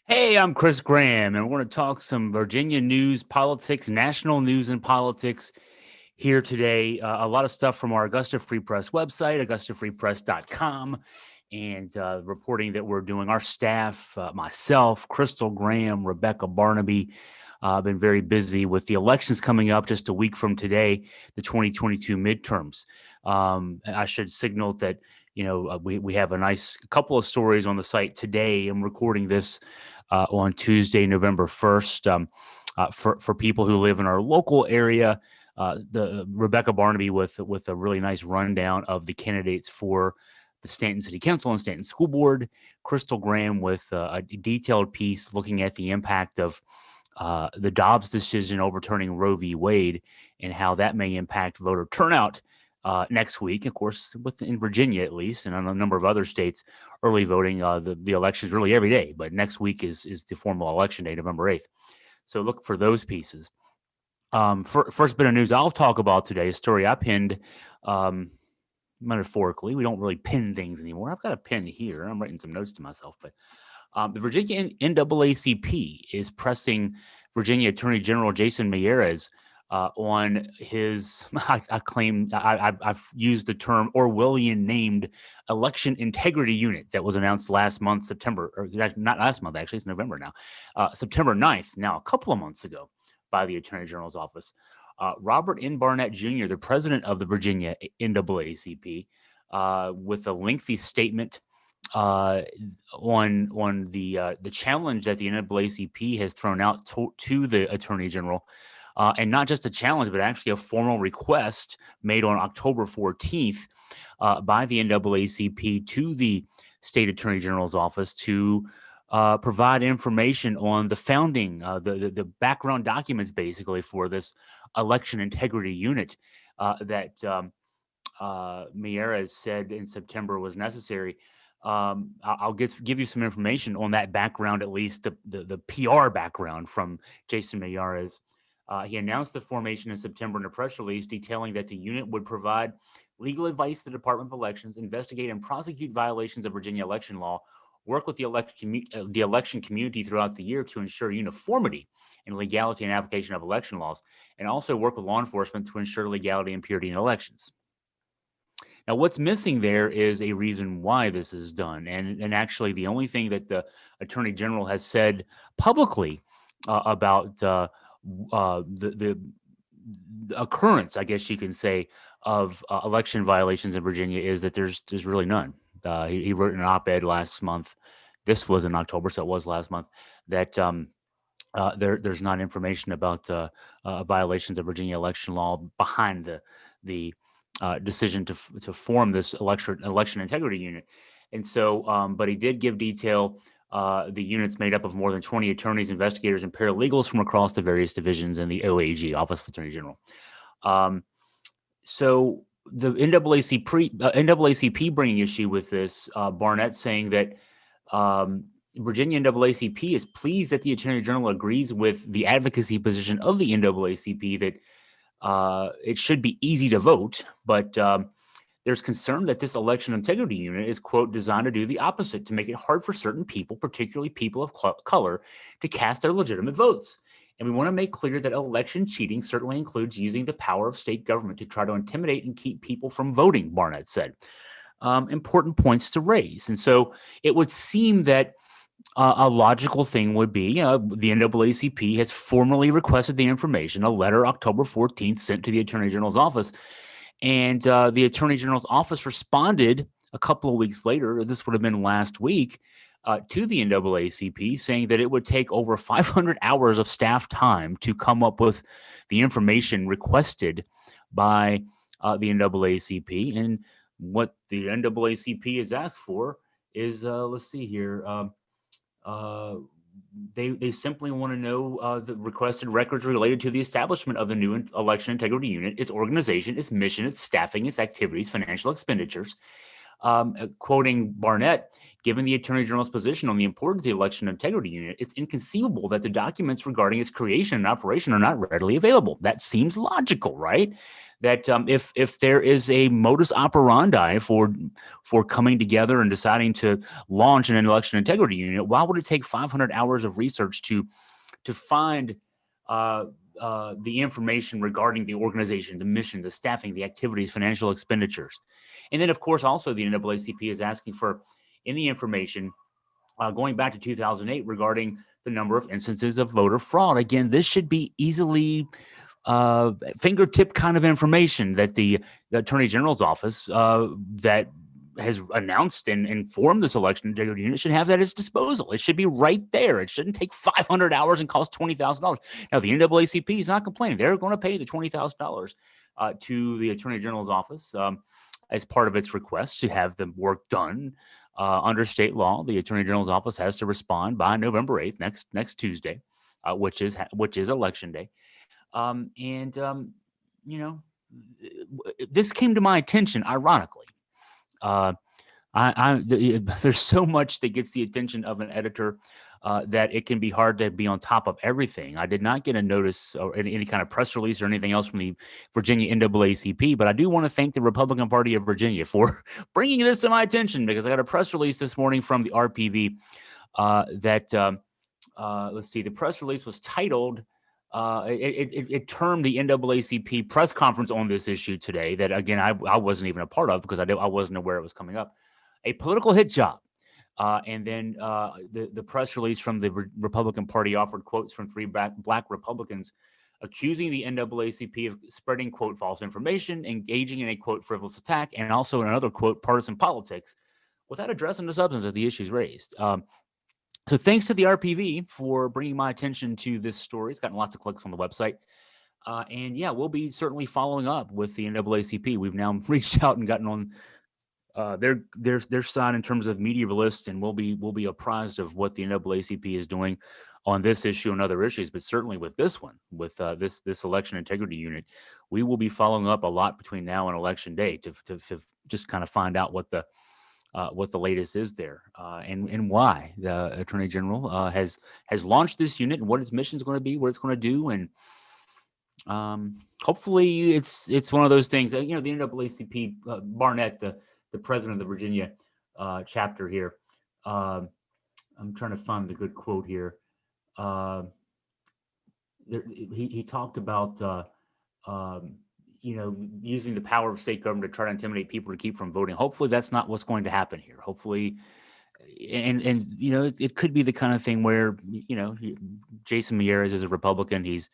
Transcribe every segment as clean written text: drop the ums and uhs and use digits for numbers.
Hey, I'm Chris Graham, and we're going to talk some Virginia news, politics, national news and politics here today. A lot of stuff from our Augusta Free Press website, augustafreepress.com, and reporting that we're doing. Our staff, myself, Crystal Graham, Rebecca Barnaby, been very busy with the elections coming up just a week from today, the 2022 midterms. I should signal that we have a nice couple of stories on the site today. I'm recording this on Tuesday, November 1st. For people who live in our local area, the Rebecca Barnaby with a really nice rundown of the candidates for the Stanton City Council and Stanton School Board. Crystal Graham with a detailed piece looking at the impact of the Dobbs decision overturning Roe v. Wade and how that may impact voter turnout next week. Of course, in Virginia at least, and in a number of other states, early voting, the election is really every day, but next week is the formal election day, November 8th. So look for those pieces. First bit of news I'll talk about today, a story I pinned metaphorically. We don't really pin things anymore. I've got a pen here. I'm writing some notes to myself, but the Virginia NAACP is pressing Virginia Attorney General Jason Miyares on his, I've used the term Orwellian named election integrity unit that was announced last month, September, or not last month, actually, it's November now, September 9th, now a couple of months ago, by the Attorney General's office. Robert N. Barnett Jr., the president of the Virginia NAACP, with a lengthy statement on the challenge that the NAACP has thrown out to the Attorney General, and not just a challenge, but actually a formal request made on October 14th by the NAACP to the State Attorney General's office to provide information on the founding, the background documents, basically, for this election integrity unit that Miyares said in September was necessary. I'll give you some information on that background, at least the PR background from Jason Miyares. He announced the formation in September in a press release detailing that the unit would provide legal advice to the Department of Elections, investigate and prosecute violations of Virginia election law, work with the election community throughout the year to ensure uniformity and legality and application of election laws, and also work with law enforcement to ensure legality and purity in elections. Now, what's missing there is a reason why this is done. And actually, the only thing that the Attorney General has said publicly about the occurrence, I guess you can say, of election violations in Virginia is that there's really none. He wrote an op-ed last month. This was in October, so it was last month, that there's not information about violations of Virginia election law behind the decision to form this election integrity unit. And so, but he did give detail. The unit's made up of more than 20 attorneys, investigators, and paralegals from across the various divisions in the OAG, Office of Attorney General. So the NAACP bringing issue with this, Barnett saying that Virginia NAACP is pleased that the Attorney General agrees with the advocacy position of the NAACP that it should be easy to vote, but there's concern that this election integrity unit is, quote, designed to do the opposite, to make it hard for certain people, particularly people of color, to cast their legitimate votes. And we want to make clear that election cheating certainly includes using the power of state government to try to intimidate and keep people from voting, Barnett said. Important points to raise. And so it would seem that a logical thing would be, the NAACP has formally requested the information, a letter October 14th sent to the Attorney General's office. And the Attorney General's office responded a couple of weeks later, this would have been last week, to the NAACP, saying that it would take over 500 hours of staff time to come up with the information requested by the NAACP. And what the NAACP has asked for is, let's see here, they simply want to know the requested records related to the establishment of the new election integrity unit, its organization, its mission, its staffing, its activities, financial expenditures. Quoting Barnett, given the Attorney General's position on the importance of the Election Integrity Unit, it's inconceivable that the documents regarding its creation and operation are not readily available. That seems logical, right? That if there is a modus operandi for coming together and deciding to launch an Election Integrity Unit, why would it take 500 hours of research to find the information regarding the organization, the mission, the staffing, the activities, financial expenditures? And then, of course, also the NAACP is asking for any information going back to 2008 regarding the number of instances of voter fraud. Again, this should be easily fingertip kind of information that the Attorney General's office that has announced and informed this Election Integrity Unit should have that at its disposal. It should be right there. It shouldn't take 500 hours and cost $20,000. Now, the NAACP is not complaining. They're going to pay the $20,000 to the Attorney General's office as part of its request to have the work done. Under state law, the Attorney General's office has to respond by November 8th, next Tuesday, which is Election Day. This came to my attention, ironically. There's so much that gets the attention of an editor that it can be hard to be on top of everything. I did not get a notice or any kind of press release or anything else from the Virginia NAACP, but I do want to thank the Republican Party of Virginia for bringing this to my attention, because I got a press release this morning from the RPV let's see, the press release was titled, it termed the NAACP press conference on this issue today that, again, I wasn't even a part of because I wasn't aware it was coming up, a political hit job. And then the press release from the Republican Party offered quotes from three black Republicans accusing the NAACP of spreading, quote, false information, engaging in a, quote, frivolous attack, and also in another, quote, partisan politics, without addressing the substance of the issues raised. So thanks to the RPV for bringing my attention to this story. It's gotten lots of clicks on the website. And yeah, we'll be certainly following up with the NAACP. We've now reached out and gotten on their side in terms of media lists, and we'll be apprised of what the NAACP is doing on this issue and other issues. But certainly with this one, with this Election Integrity Unit, we will be following up a lot between now and Election Day to just kind of find out what the latest is there, and why the Attorney General has launched this unit and what its mission is going to be, what it's going to do, and hopefully it's one of those things. The NAACP, Barnett, the president of the Virginia chapter here. I'm trying to find the good quote here. He talked about using the power of state government to try to intimidate people to keep from voting. Hopefully that's not what's going to happen here. Hopefully, and it could be the kind of thing where, Jason Miyares is a Republican. He's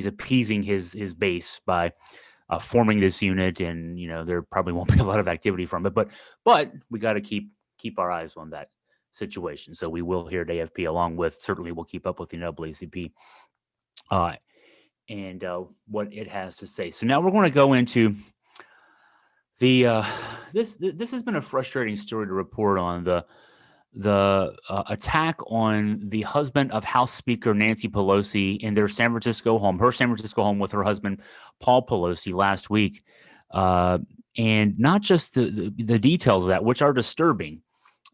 appeasing his base by forming this unit, and, there probably won't be a lot of activity from it, but we got to keep our eyes on that situation. So we will here at AFP, along with, certainly we'll keep up with the NAACP, and what it has to say. So now we're going to go into the this has been a frustrating story to report on, the attack on the husband of House Speaker Nancy Pelosi in their San Francisco home, with her husband Paul Pelosi last week, and not just the details of that, which are disturbing.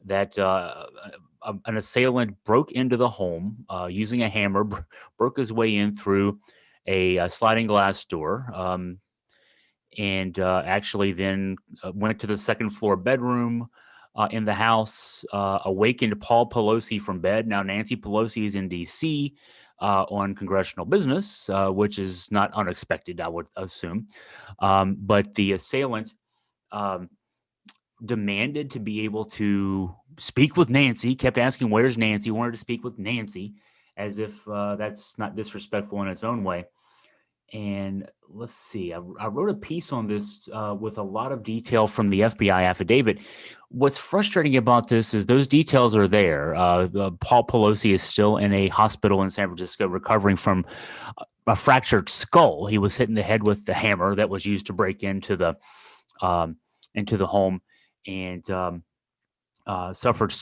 That an assailant broke into the home using a hammer, broke his way in through a sliding glass door, and actually then went to the second floor bedroom in the house, awakened Paul Pelosi from bed. Now, Nancy Pelosi is in D.C. On congressional business, which is not unexpected, I would assume. But the assailant demanded to be able to speak with Nancy, kept asking, "Where's Nancy?" Wanted to speak with Nancy, as if that's not disrespectful in its own way. And let's see, I wrote a piece on this with a lot of detail from the FBI affidavit. What's frustrating about this is those details are there. Paul Pelosi is still in a hospital in San Francisco recovering from a fractured skull. He was hit in the head with the hammer that was used to break into the home, and suffered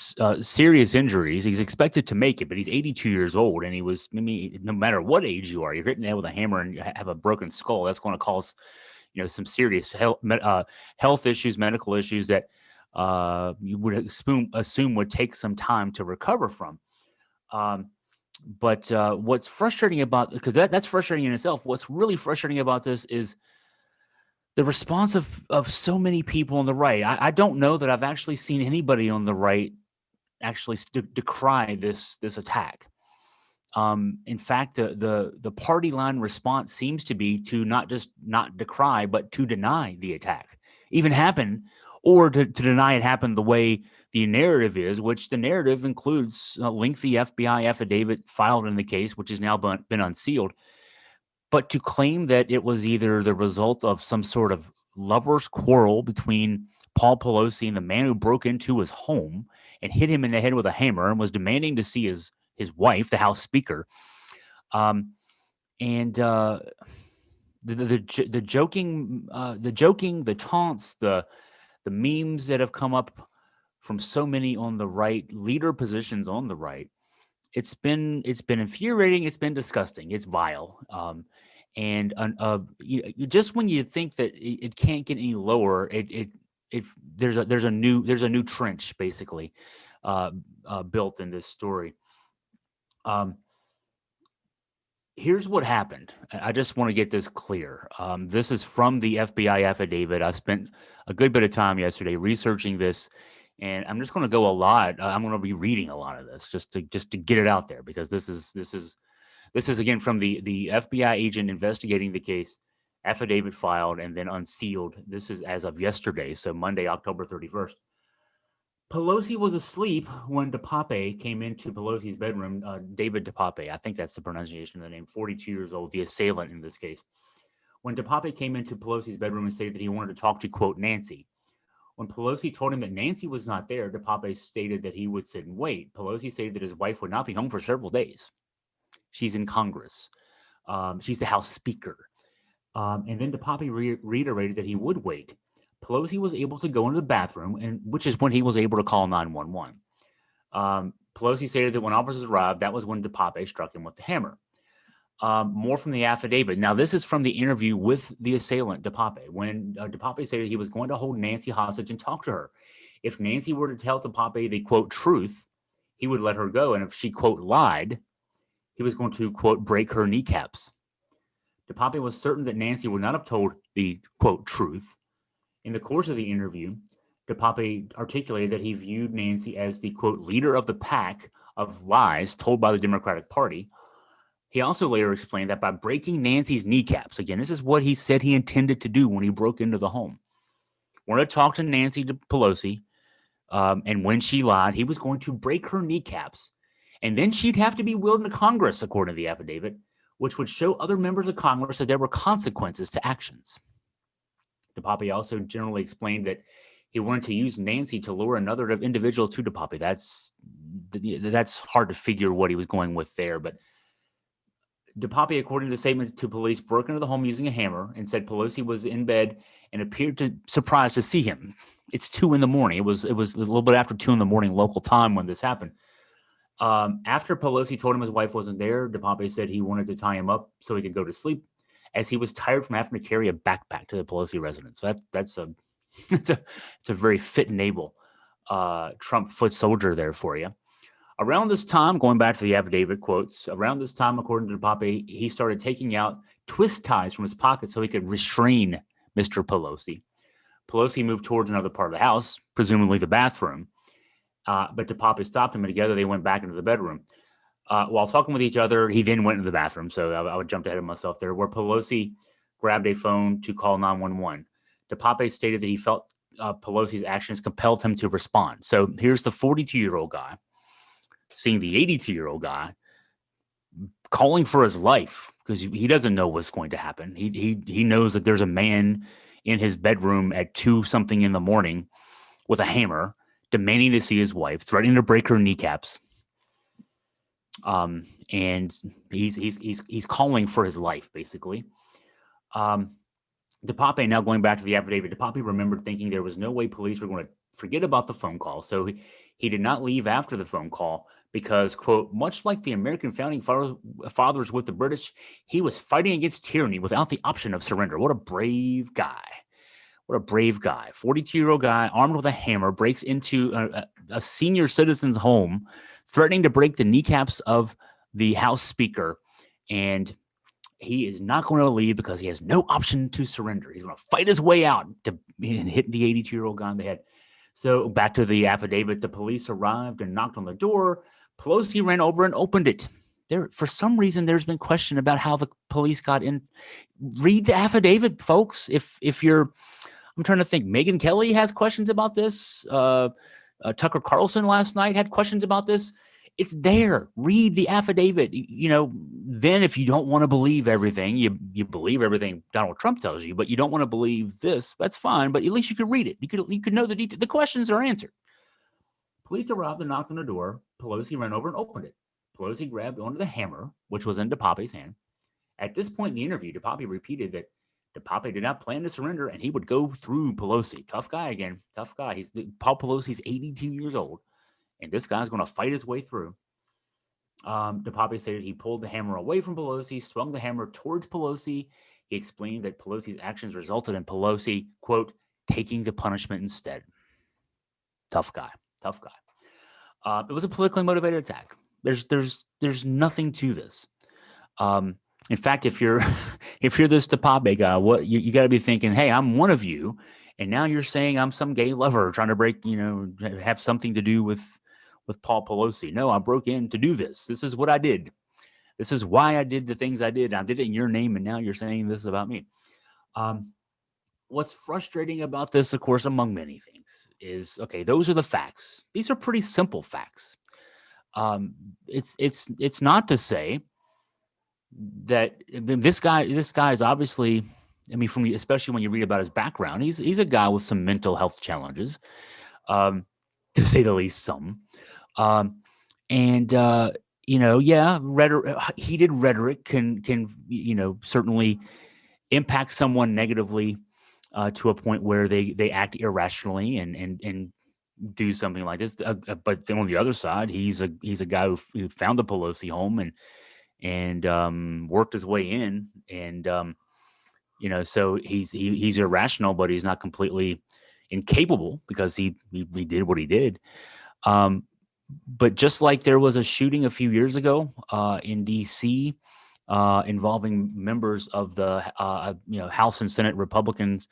serious injuries. He's expected to make it, but he's 82 years old, and no matter what age you are, you're hitting the head with a hammer and you have a broken skull. That's going to cause, some serious health issues, medical issues that you would assume would take some time to recover from. But what's frustrating about, because that's frustrating in itself, what's really frustrating about this is the response of so many people on the right. I don't know that I've actually seen anybody on the right actually decry this attack. In fact, the party line response seems to be to not just not decry, but to deny the attack even happened, or to deny it happened the way the narrative is, which the narrative includes a lengthy FBI affidavit filed in the case, which has now been unsealed. But to claim that it was either the result of some sort of lover's quarrel between Paul Pelosi and the man who broke into his home and hit him in the head with a hammer and was demanding to see his wife, the House Speaker, and the joking, the taunts, the memes that have come up from so many on the right, leader positions on the right. It's been infuriating. It's been disgusting. It's vile. And just when you think that it can't get any lower, there's a new trench basically built in this story. Here's what happened. I just want to get this clear. This is from the FBI affidavit. I spent a good bit of time yesterday researching this, and I'm just going to go a lot. I'm going to be reading a lot of this just to get it out there, because this is again from the FBI agent investigating the case, affidavit filed and then unsealed. This is as of yesterday, so Monday, October 31st. Pelosi was asleep when DePape came into Pelosi's bedroom. David DePape, I think that's the pronunciation of the name, 42 years old, the assailant in this case. When DePape came into Pelosi's bedroom and stated that he wanted to talk to, quote, Nancy. When Pelosi told him that Nancy was not there, DePape stated that he would sit and wait. Pelosi stated that his wife would not be home for several days. She's in Congress. She's the House Speaker. And then DePape reiterated that he would wait. Pelosi was able to go into the bathroom, and which is when he was able to call 911. Pelosi stated that when officers arrived, that was when DePape struck him with the hammer. More from the affidavit. Now, this is from the interview with the assailant, DePape, when DePape stated he was going to hold Nancy hostage and talk to her. If Nancy were to tell DePape the, quote, truth, he would let her go. And if she, quote, lied, he was going to, quote, break her kneecaps. DePape was certain that Nancy would not have told the, quote, truth. In the course of the interview, DePape articulated that he viewed Nancy as the, quote, leader of the pack of lies told by the Democratic Party. He also later explained that by breaking Nancy's kneecaps, again, this is what he said he intended to do when he broke into the home. Wanted to talk to Nancy Pelosi, and when she lied, he was going to break her kneecaps, and then she'd have to be wheeled into Congress, according to the affidavit, which would show other members of Congress that there were consequences to actions. DePape also generally explained that he wanted to use Nancy to lure another individual to DePape. That's hard to figure what he was going with there. But DePape, according to the statement to police, broke into the home using a hammer and said Pelosi was in bed and appeared surprised to see him. It's 2 a.m. It was a little bit after 2 a.m. local time when this happened. After Pelosi told him his wife wasn't there, DePape said he wanted to tie him up so he could go to sleep, as he was tired from having to carry a backpack to the Pelosi residence. So it's a very fit and able Trump foot soldier there for you. Around this time, going back to the affidavit quotes, around this time, according to DePape, he started taking out twist ties from his pocket so he could restrain Mr. Pelosi. Pelosi moved towards another part of the house, presumably the bathroom, but DePape stopped him, and together they went back into the bedroom. While talking with each other, he then went into the bathroom. So I would jump ahead of myself there, where Pelosi grabbed a phone to call 911. DePape stated that he felt Pelosi's actions compelled him to respond. So here's the 42-year-old guy seeing the 82-year-old guy calling for his life because he doesn't know what's going to happen. He knows that there's a man in his bedroom at 2-something in the morning with a hammer, demanding to see his wife, threatening to break her kneecaps. And he's calling for his life, basically. DePape, now going back to the affidavit, DePape remembered thinking there was no way police were going to forget about the phone call. So he did not leave after the phone call because, quote, much like the American founding fathers with the British, he was fighting against tyranny without the option of surrender. What a brave guy. What a brave guy. 42-year-old guy armed with a hammer breaks into a senior citizen's home, threatening to break the kneecaps of the House Speaker. And he is not going to leave because he has no option to surrender. He's going to fight his way out and hit the 82-year-old guy in the head. So back to the affidavit, the police arrived and knocked on the door. Pelosi ran over and opened it. For some reason, there's been question about how the police got in. Read the affidavit, folks. If you're, I'm trying to think. Megyn Kelly has questions about this. Tucker Carlson last night had questions about this. It's there. Read the affidavit. Then if you don't want to believe everything, you believe everything Donald Trump tells you, but you don't want to believe this, that's fine. But at least you could read it. You could know the detail. The questions are answered. Police arrived and knocked on the door. Pelosi ran over and opened it. Pelosi grabbed onto the hammer, which was in DePape's hand. At this point in the interview, DePape repeated that DePape did not plan to surrender, and he would go through Pelosi. Tough guy again. Tough guy. Paul Pelosi's 82 years old, and this guy's going to fight his way through. DePape stated he pulled the hammer away from Pelosi, swung the hammer towards Pelosi. He explained that Pelosi's actions resulted in Pelosi, quote, taking the punishment instead. Tough guy. Tough guy. It was a politically motivated attack. There's nothing to this. In fact, if you're this DePape guy, what you got to be thinking, hey, I'm one of you, and now you're saying I'm some gay lover trying to break, have something to do with Paul Pelosi. No, I broke in to do this. This is what I did. This is why I did the things I did. I did it in your name, and now you're saying this about me. What's frustrating about this, of course, among many things, is okay. Those are the facts. These are pretty simple facts. It's not to say that this guy is obviously, especially when you read about his background, he's a guy with some mental health challenges, to say the least. Some, heated rhetoric can certainly impact someone negatively to a point where they act irrationally and do something like this. But then on the other side, he's a guy who found the Pelosi home and worked his way in, and so he's irrational, but he's not completely incapable because he did what he did. But just like there was a shooting a few years ago in D.C. Involving members of the House and Senate Republicans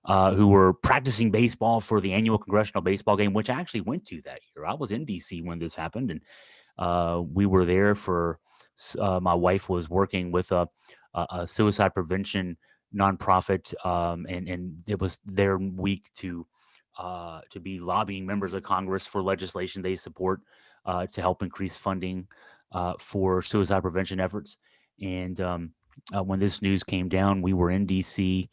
who were practicing baseball for the annual congressional baseball game, which I actually went to that year. I was in D.C. when this happened, and we were there for. My wife was working with a suicide prevention nonprofit, and it was their week to be lobbying members of Congress for legislation they support to help increase funding for suicide prevention efforts. And when this news came down, we were in D.C.,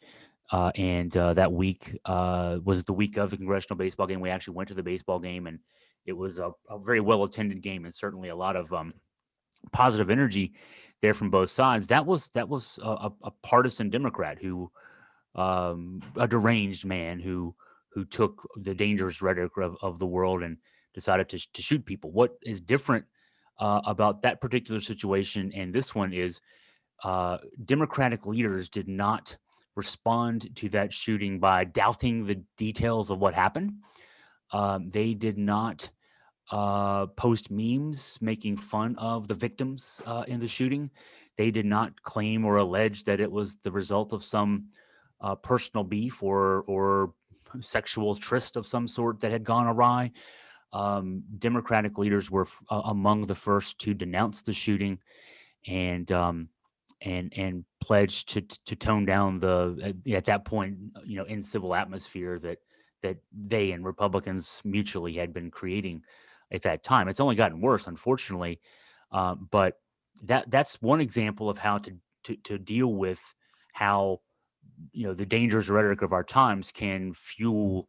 and that week was the week of the congressional baseball game. We actually went to the baseball game, and it was a very well-attended game, and certainly a lot of positive energy there from both sides. That was a partisan Democrat who, a deranged man who took the dangerous rhetoric of the world and decided to shoot people. What is different about that particular situation and this one is Democratic leaders did not respond to that shooting by doubting the details of what happened. They did not post memes making fun of the victims in the shooting. They did not claim or allege that it was the result of some personal beef or sexual tryst of some sort that had gone awry. Democratic leaders were among the first to denounce the shooting and pledged to tone down the at that point incivil atmosphere that they and Republicans mutually had been creating at that time. It's only gotten worse, unfortunately, but that's one example of how to deal with how the dangerous rhetoric of our times can fuel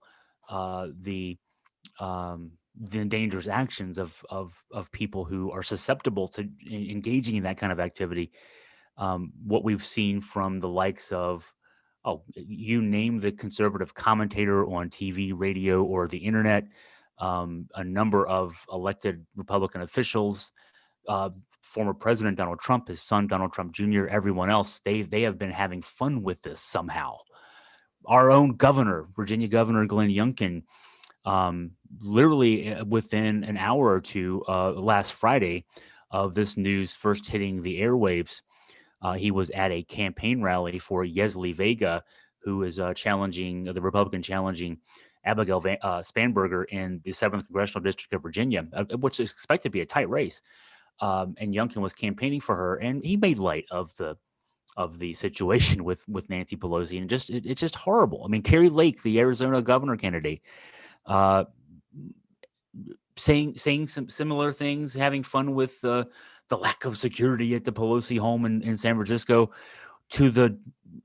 the dangerous actions of people who are susceptible to engaging in that kind of activity. What we've seen from the likes of, you name the conservative commentator on TV, radio, or the internet, a number of elected Republican officials, former President Donald Trump, his son Donald Trump Jr., everyone else, they have been having fun with this somehow. our own governor, Virginia Governor Glenn Youngkin, literally within an hour or two last Friday of this news first hitting the airwaves, he was at a campaign rally for Yesli Vega, who is challenging the Republican challenging Abigail Spanberger in the 7th Congressional District of Virginia, which is expected to be a tight race. And Youngkin was campaigning for her, and he made light of the situation with Nancy Pelosi, and it's just horrible. I mean, Carrie Lake, the Arizona governor candidate, saying some similar things, having fun with the lack of security at the Pelosi home in San Francisco, to the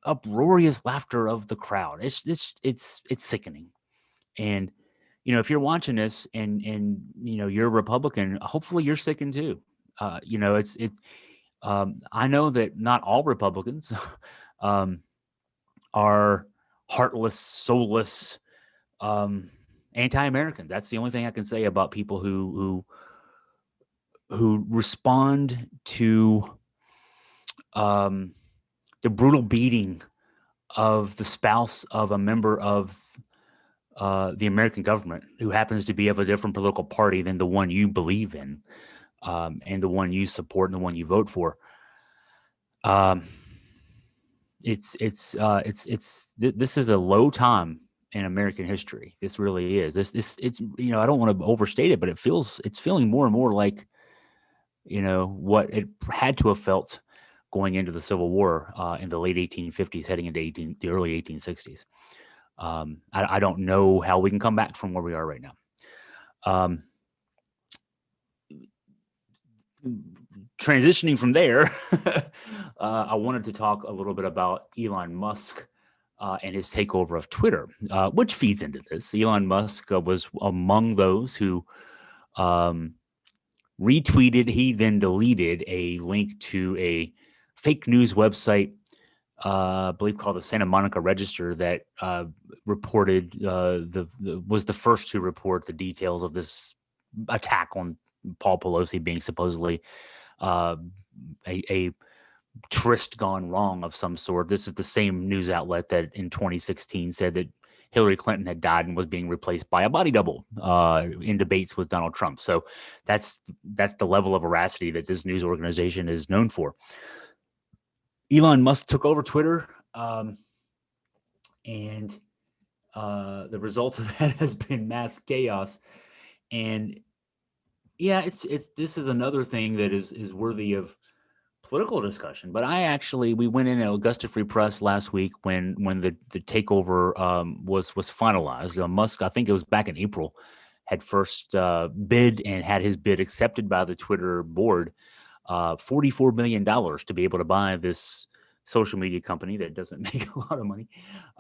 uproarious laughter of the crowd. It's sickening. And if you're watching this and you're a Republican, hopefully you're sickened too. I know that not all Republicans are heartless, soulless, anti-American. That's the only thing I can say about people who respond to the brutal beating of the spouse of a member of the American government who happens to be of a different political party than the one you believe in, and the one you support and the one you vote for. This is a low time in American history. This really is. It's I don't want to overstate it, but it's feeling more and more like what it had to have felt going into the Civil War in the late 1850s, heading into the early 1860s. I don't know how we can come back from where we are right now. Transitioning from there, I wanted to talk a little bit about Elon Musk and his takeover of Twitter, which feeds into this. Elon Musk was among those who retweeted, he then deleted a link to a fake news website, I believe called the Santa Monica Register, that reported was the first to report the details of this attack on Paul Pelosi being supposedly a tryst gone wrong of some sort. This is the same news outlet that in 2016 said that Hillary Clinton had died and was being replaced by a body double in debates with Donald Trump. So that's the level of veracity that this news organization is known for. Elon Musk took over Twitter, and the result of that has been mass chaos. And yeah, this is another thing that is worthy of political discussion. But we went in at Augusta Free Press last week when the takeover was finalized. Musk, I think it was back in April, had first bid and had his bid accepted by the Twitter board, $44 million to be able to buy this social media company that doesn't make a lot of money.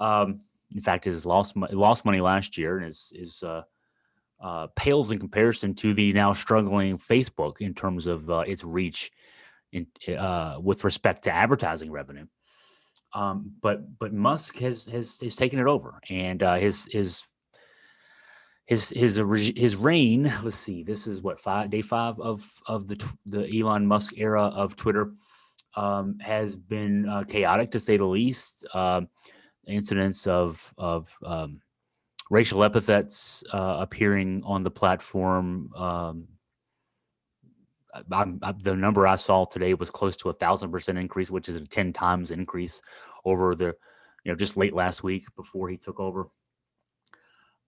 In fact, it lost money last year and is pales in comparison to the now struggling Facebook in terms of its reach with respect to advertising revenue. But Musk has taken it over, and his reign. Let's see, this is day 5 of the Elon Musk era of Twitter. Has been chaotic, to say the least. Incidents of racial epithets appearing on the platform. The number I saw today was close to 1,000% increase, which is a 10 times increase over just late last week before he took over.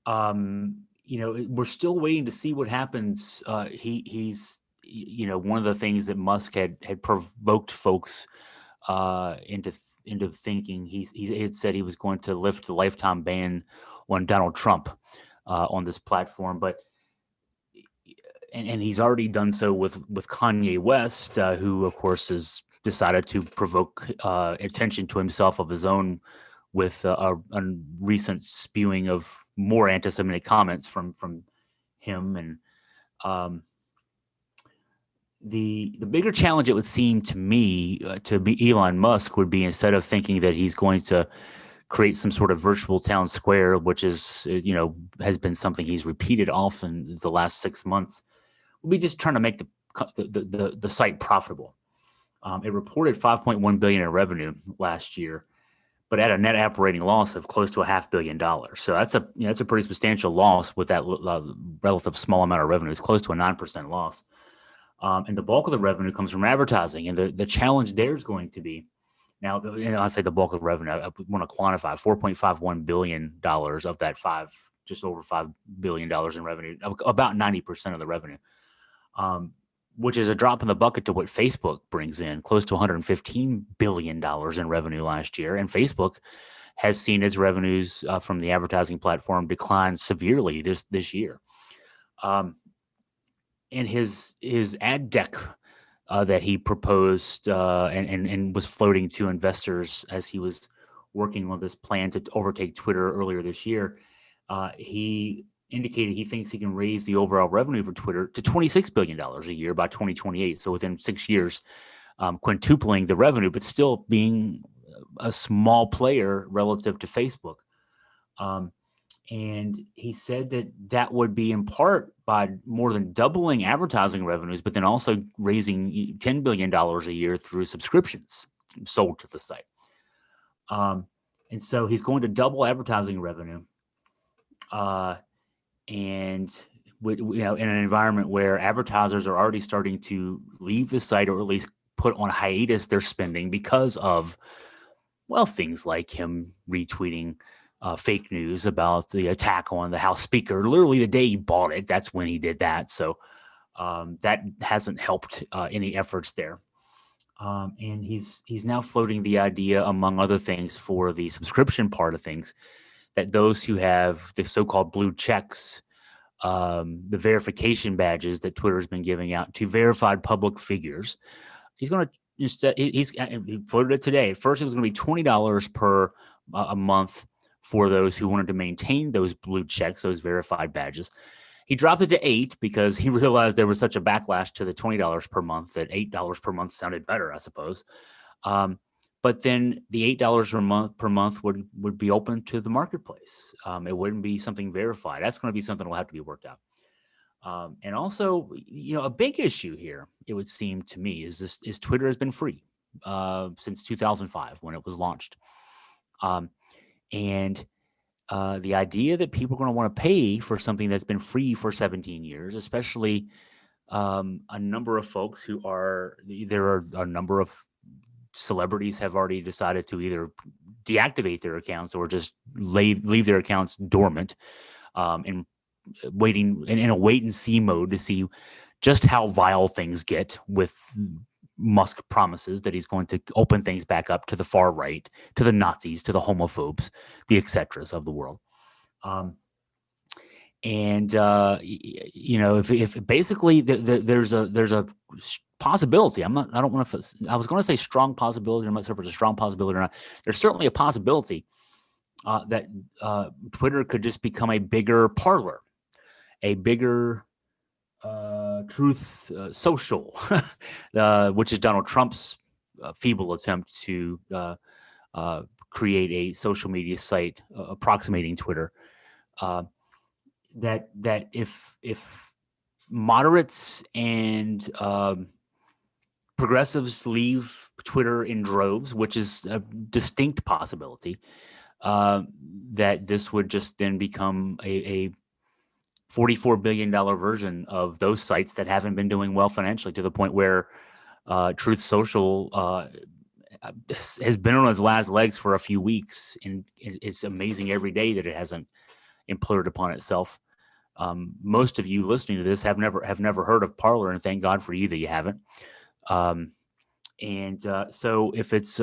We're still waiting to see what happens. He's one of the things that Musk had provoked folks into thinking. He had said he was going to lift the lifetime ban on Donald Trump on this platform, but and he's already done so with Kanye West, who of course has decided to provoke attention to himself of his own with a recent spewing of more anti-Semitic comments from him. And the bigger challenge, it would seem to me, to be Elon Musk, would be, instead of thinking that he's going to create some sort of virtual town square, which is has been something he's repeated often the last 6 months, we'll be just trying to make the site profitable. It reported $5.1 billion in revenue last year, but at a net operating loss of close to $500 million. So that's a pretty substantial loss with that relative small amount of revenue. It's close to a 9% loss. And the bulk of the revenue comes from advertising. And the challenge there is going to be, now, I say the bulk of the revenue, I want to quantify $4.51 billion of that just over $5 billion in revenue, about 90% of the revenue, which is a drop in the bucket to what Facebook brings in, close to $115 billion in revenue last year. And Facebook has seen its revenues from the advertising platform decline severely this year. And his ad deck that he proposed and was floating to investors as he was working on this plan to overtake Twitter earlier this year, he indicated he thinks he can raise the overall revenue for Twitter to $26 billion a year by 2028. So within 6 years, quintupling the revenue, but still being a small player relative to Facebook. And he said that would be in part by more than doubling advertising revenues, but then also raising $10 billion a year through subscriptions sold to the site. And so he's going to double advertising revenue. And in an environment where advertisers are already starting to leave the site, or at least put on hiatus their spending because of, well, things like him retweeting fake news about the attack on the House Speaker. Literally the day he bought it, that's when he did that. So that hasn't helped any efforts there. And he's now floating the idea, among other things, for the subscription part of things, that those who have the so-called blue checks, the verification badges that Twitter's been giving out to verified public figures, he's going to instead, he floated it today. At first, it was going to be $20 per a month for those who wanted to maintain those blue checks, those verified badges. He dropped it to $8 because he realized there was such a backlash to the $20 per month that $8 per month sounded better, I suppose. But then the $8 per month would be open to the marketplace. It wouldn't be something verified. That's going to be something that will have to be worked out. And also, a big issue here, it would seem to me, is Twitter has been free since 2005 when it was launched. And the idea that people are going to want to pay for something that's been free for 17 years, especially a number of folks there are a number of celebrities have already decided to either deactivate their accounts or just leave their accounts dormant and waiting in a wait and see mode to see just how vile things get with Musk promises that he's going to open things back up to the far right, to the Nazis, to the homophobes, the et ceteras of the world. If basically there's a possibility, I was going to say strong possibility. I'm not sure if it's a strong possibility or not. There's certainly a possibility that Twitter could just become a bigger Parler, a bigger Truth Social, which is Donald Trump's feeble attempt to create a social media site approximating Twitter. That if moderates and progressives leave Twitter in droves, which is a distinct possibility, that this would just then become a $44 billion version of those sites that haven't been doing well financially, to the point where Truth Social has been on its last legs for a few weeks, and it's amazing every day that it hasn't imploded upon itself. Most of you listening to this have never heard of Parler, and thank God for you that you haven't. So if it's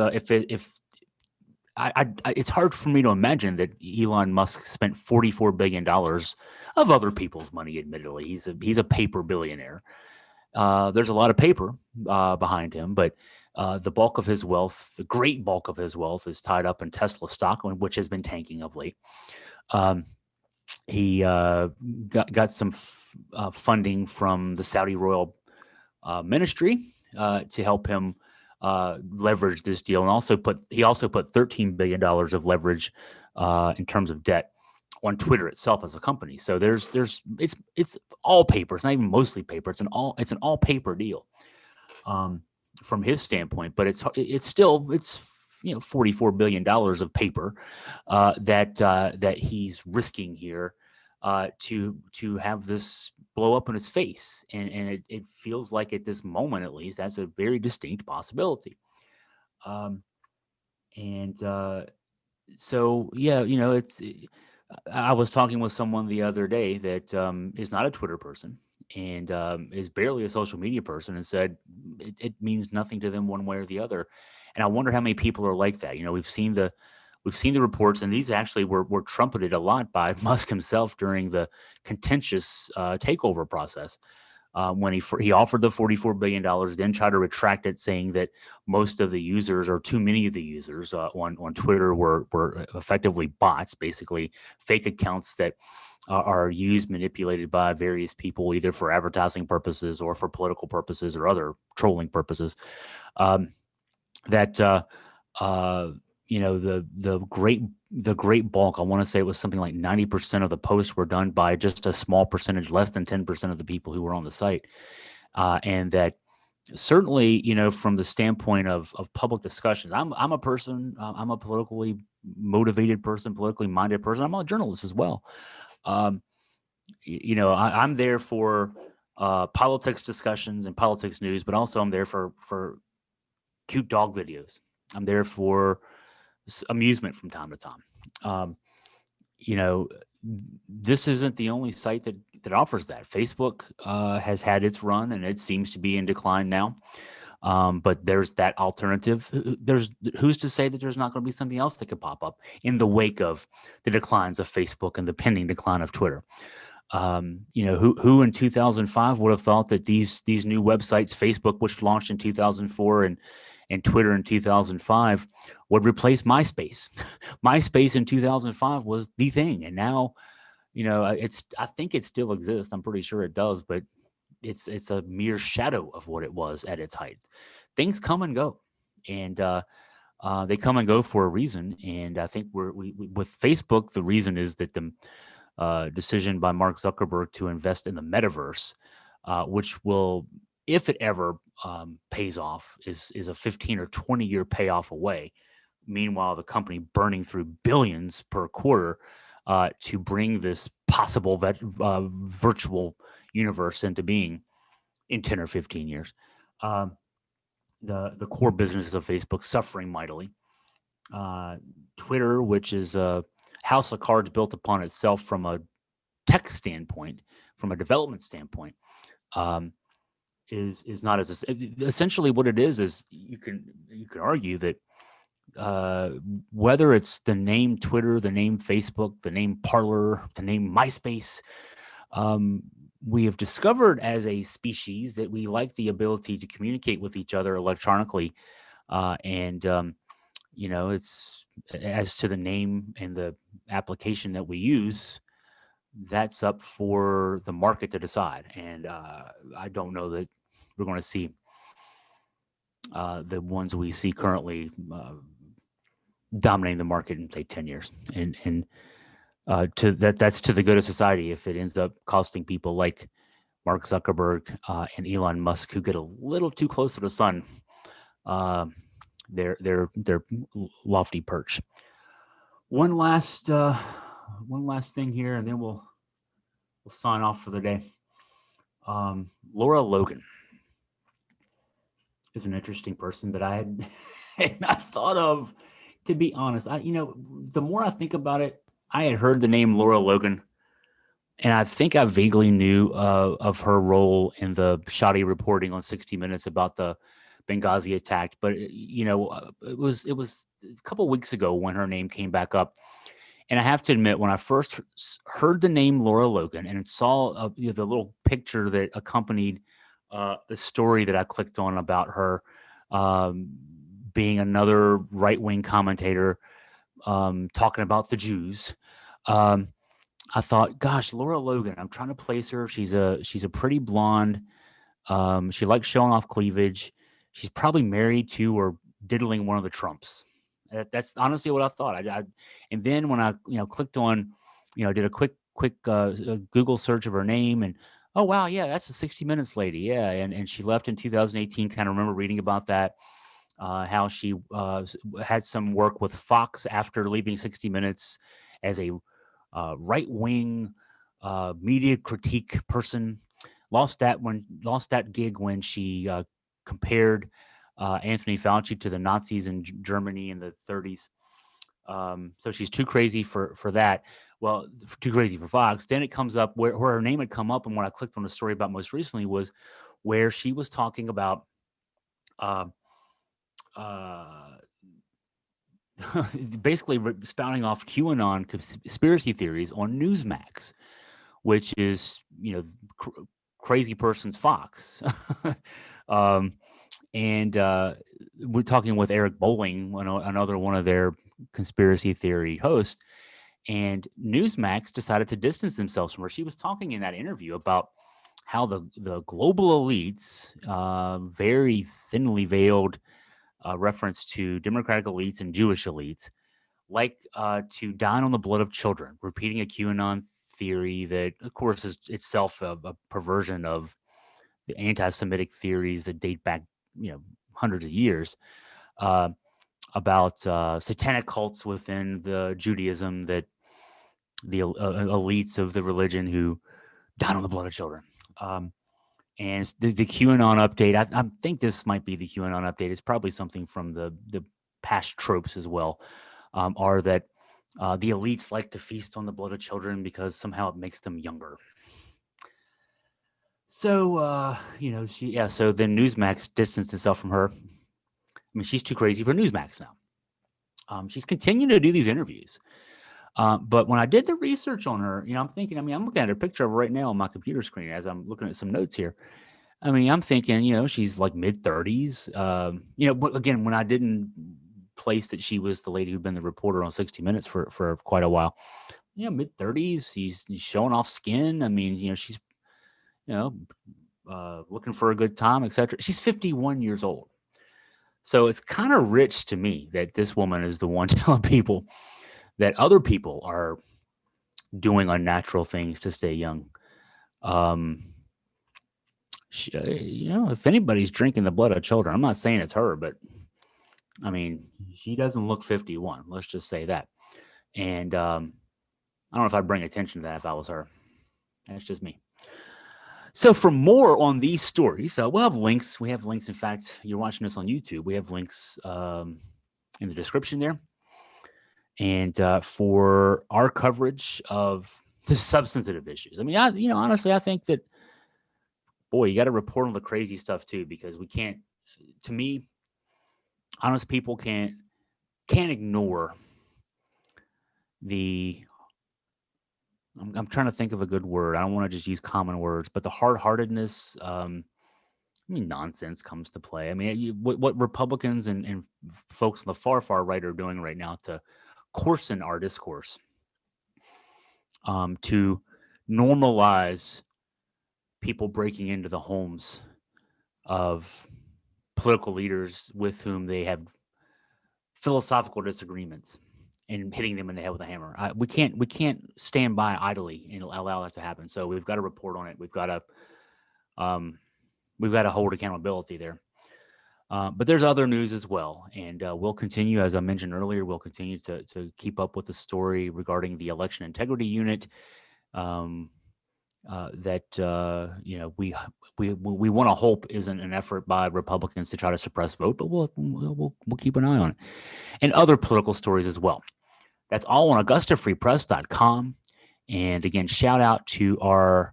it's hard for me to imagine that Elon Musk spent $44 billion of other people's money. Admittedly, he's a paper billionaire. There's a lot of paper behind him, but the bulk of his wealth, the great bulk of his wealth, is tied up in Tesla stock, which has been tanking of late. He got some funding from the Saudi royal ministry to help him leverage this deal, and he also put $13 billion of leverage in terms of debt on Twitter itself as a company. So it's all paper. It's not even mostly paper. It's an all paper deal from his standpoint. But it's $44 billion of paper that he's risking here to have this blow up in his face. And it feels like at this moment, at least, that's a very distinct possibility. So, yeah, I was talking with someone the other day that is not a Twitter person and is barely a social media person, and said it means nothing to them one way or the other. And I wonder how many people are like that. We've seen the reports, and these actually were trumpeted a lot by Musk himself during the contentious takeover process. When he offered the $44 billion, then tried to retract it, saying that most of the users, or too many of the users on Twitter, were effectively bots, basically fake accounts that are manipulated by various people, either for advertising purposes or for political purposes or other trolling purposes. The great bulk, I want to say it was something like 90% of the posts were done by just a small percentage, less than 10% of the people who were on the site. And that certainly, from the standpoint of public discussions, I'm a person, I'm a politically motivated person, politically minded person. I'm a journalist as well. I'm there for politics discussions and politics news, but also I'm there for cute dog videos. I'm there for amusement from time to time. This isn't the only site that offers that. Facebook has had its run, and it seems to be in decline now. But there's that alternative. Who's to say that there's not going to be something else that could pop up in the wake of the declines of Facebook and the pending decline of Twitter? Who in 2005 would have thought that these new websites, Facebook, which launched in 2004, and Twitter in 2005, would replace MySpace. MySpace in 2005 was the thing, and now, I think it still exists. I'm pretty sure it does, but it's a mere shadow of what it was at its height. Things come and go, and they come and go for a reason. And I think with Facebook, the reason is that the decision by Mark Zuckerberg to invest in the metaverse, which will, if it ever pays off, is a 15 or 20 year payoff away. Meanwhile, the company burning through billions per quarter to bring this possible virtual universe into being in 10 or 15 years. The core business of Facebook suffering mightily. Twitter, which is a house of cards built upon itself from a tech standpoint, from a development standpoint, is not as essentially what it is you can argue that whether it's the name Twitter, the name Facebook, the name Parler, the name MySpace, we have discovered as a species that we like the ability to communicate with each other electronically, and it's as to the name and the application that we use, that's up for the market to decide. And I don't know that we're going to see the ones we see currently dominating the market in, say, 10 years. And that's to the good of society if it ends up costing people like Mark Zuckerberg and Elon Musk, who get a little too close to the sun, their lofty perch. One last thing here, and then we'll sign off for the day. Lara Logan is an interesting person that I had not thought of, to be honest. The more I think about it, I had heard the name Lara Logan, and I think I vaguely knew of her role in the shoddy reporting on 60 Minutes about the Benghazi attack. But it was a couple of weeks ago when her name came back up. And I have to admit, when I first heard the name Lara Logan and saw the little picture that accompanied the story that I clicked on about her being another right-wing commentator talking about the Jews, I thought, gosh, Lara Logan, I'm trying to place her. She's a pretty blonde. She likes showing off cleavage. She's probably married to or diddling one of the Trumps. That's honestly what I thought. And then when I clicked on, did a quick Google search of her name, and oh wow, yeah, that's the 60 Minutes lady, yeah, and she left in 2018. Kind of remember reading about that. how she had some work with Fox after leaving 60 Minutes as a right-wing media critique person. Lost that gig when she compared Anthony Fauci to the Nazis in Germany in the 30s. So she's too crazy for that. Well, too crazy for Fox. Then it comes up where her name had come up, and what I clicked on the story about most recently was where she was talking about basically spouting off QAnon conspiracy theories on Newsmax, which is, crazy person's Fox. And we're talking with Eric Bolling, another one of their conspiracy theory hosts, and Newsmax decided to distance themselves from her. She was talking in that interview about how the global elites, very thinly veiled reference to Democratic elites and Jewish elites, like to dine on the blood of children, repeating a QAnon theory that, of course, is itself a perversion of the anti-Semitic theories that date back, hundreds of years, about satanic cults within the Judaism, that the elites of the religion who dine on the blood of children. And the QAnon update, I think this might be the QAnon update. It's probably something from the past tropes as well, are that the elites like to feast on the blood of children because somehow it makes them younger. So, so then Newsmax distanced itself from her. I mean, she's too crazy for Newsmax now. She's continuing to do these interviews. But when I did the research on her, I'm thinking, I'm looking at a picture of her right now on my computer screen as I'm looking at some notes here. I'm thinking, she's like mid-30s. But again, when I didn't place that she was the lady who'd been the reporter on 60 Minutes for quite a while, mid-30s, she's showing off skin. She's, looking for a good time, etc. She's 51 years old. So it's kind of rich to me that this woman is the one telling people that other people are doing unnatural things to stay young. If anybody's drinking the blood of children, I'm not saying it's her, but she doesn't look 51. Let's just say that. And I don't know if I'd bring attention to that if I was her. That's just me. So for more on these stories, we'll have links. We have links. In fact, you're watching this on YouTube. We have links in the description there. And for our coverage of the substantive issues. Honestly, I think that, boy, you got to report on the crazy stuff too, because we can't, to me, honest people can't ignore the, I'm trying to think of a good word. I don't want to just use common words, but the hard-heartedness, nonsense comes to play. What Republicans and folks on the far right are doing right now to coarsen our discourse, to normalize people breaking into the homes of political leaders with whom they have philosophical disagreements and hitting them in the head with a hammer. We can't stand by idly and allow that to happen. So we've got to report on it. We've got to hold accountability there. But there's other news as well, and we'll continue, as I mentioned earlier. We'll continue to keep up with the story regarding the Election Integrity Unit. That we want to hope isn't an effort by Republicans to try to suppress vote, but we'll keep an eye on it, and other political stories as well. That's all on AugustaFreePress.com. And again, shout out to our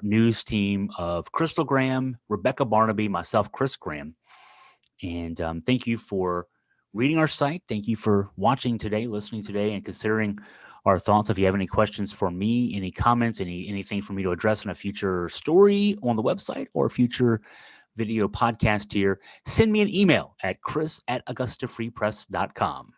news team of Crystal Graham, Rebecca Barnaby, myself, Chris Graham, and thank you for reading our site. Thank you for watching today, listening today, and considering our thoughts. If you have any questions for me, any comments, anything for me to address in a future story on the website or a future video podcast here, send me an email at chris@AugustaFreePress.com.